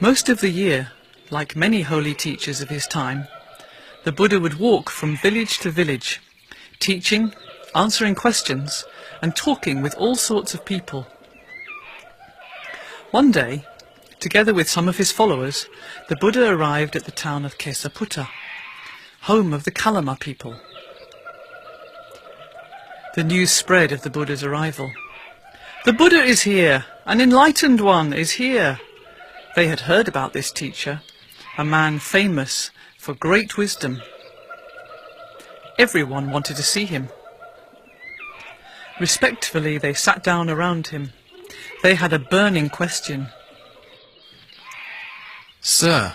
Most of the year, like many holy teachers of his time, the Buddha would walk from village to village, teaching, answering questions, and talking with all sorts of people. One day, together with some of his followers, the Buddha arrived at the town of Kesaputta, home of the Kalama people. The news spread of the Buddha's arrival. "The Buddha is here! An enlightened one is here!" They had heard about this teacher, a man famous for great wisdom. Everyone wanted to see him. Respectfully, they sat down around him. They had a burning question. Sir,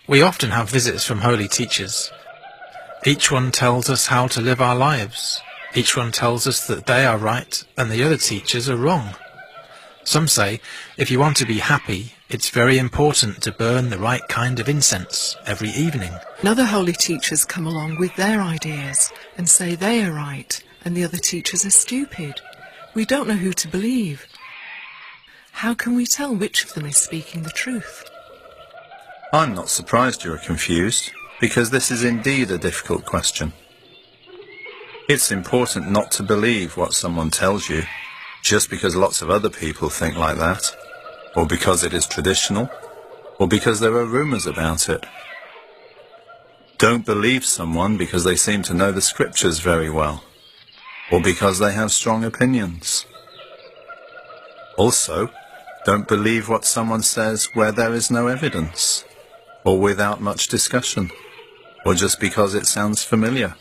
we often have visits from holy teachers. Each one tells us how to live our lives. Each one tells us that they are right and the other teachers are wrong. Some say, if you want to be happy, it's very important to burn the right kind of incense every evening. And other holy teachers come along with their ideas and say they are right and the other teachers are stupid. We don't know who to believe. How can we tell which of them is speaking the truth? I'm not surprised you are confused, because this is indeed a difficult question. It's important not to believe what someone tells you, just because lots of other people think like that, or because it is traditional, or because there are rumours about it. Don't believe someone because they seem to know the scriptures very well, or because they have strong opinions. Also, don't believe what someone says where there is no evidence, or without much discussion, or just because it sounds familiar.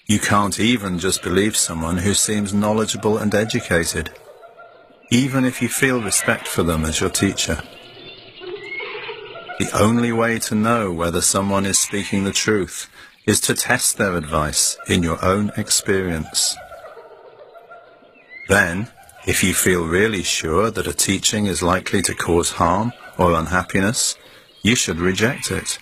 You can't even just believe someone who seems knowledgeable and educated, even if you feel respect for them as your teacher. The only way to know whether someone is speaking the truth is to test their advice in your own experience. Then, if you feel really sure that a teaching is likely to cause harm or unhappiness, you should reject it.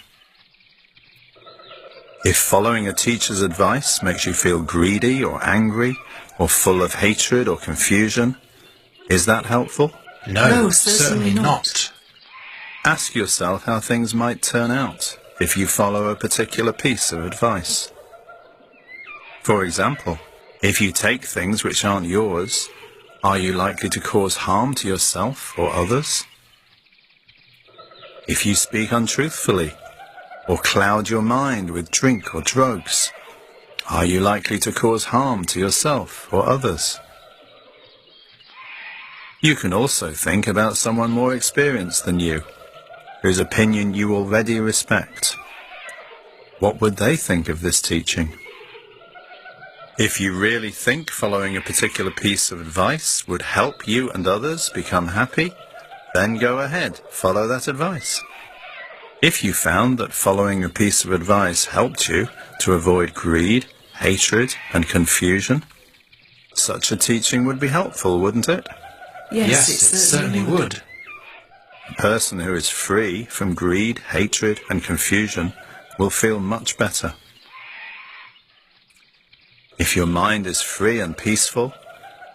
If following a teacher's advice makes you feel greedy or angry or full of hatred or confusion, is that helpful? No, certainly not. Ask yourself how things might turn out if you follow a particular piece of advice. For example, if you take things which aren't yours, are you likely to cause harm to yourself or others? If you speak untruthfully, or cloud your mind with drink or drugs, are you likely to cause harm to yourself or others? You can also think about someone more experienced than you, whose opinion you already respect. What would they think of this teaching? If you really think following a particular piece of advice would help you and others become happy, then go ahead, follow that advice. If you found that following a piece of advice helped you to avoid greed, hatred, and confusion, such a teaching would be helpful, wouldn't it? Yes, it certainly would. A person who is free from greed, hatred, and confusion will feel much better. If your mind is free and peaceful,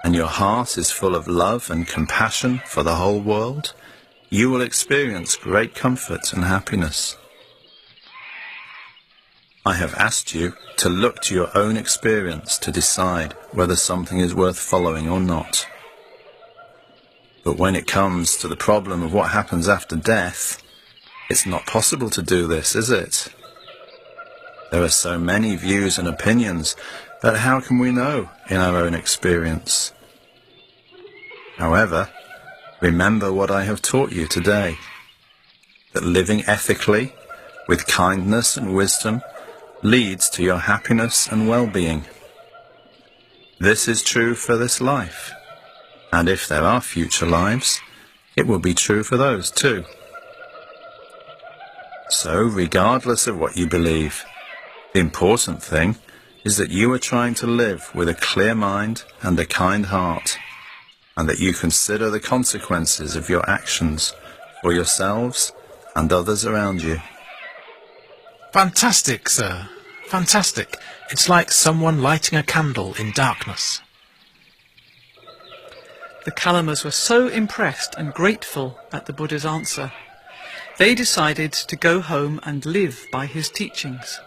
and your heart is full of love and compassion for the whole world, you will experience great comfort and happiness. I have asked you to look to your own experience to decide whether something is worth following or not. But when it comes to the problem of what happens after death, it's not possible to do this, is it? There are so many views and opinions that how can we know in our own experience? However, remember what I have taught you today, that living ethically, with kindness and wisdom, leads to your happiness and well-being. This is true for this life, and if there are future lives, it will be true for those too. So, regardless of what you believe, the important thing is that you are trying to live with a clear mind and a kind heart, and that you consider the consequences of your actions for yourselves and others around you. Fantastic, sir. Fantastic. It's like someone lighting a candle in darkness. The Kalamas were so impressed and grateful at the Buddha's answer, they decided to go home and live by his teachings.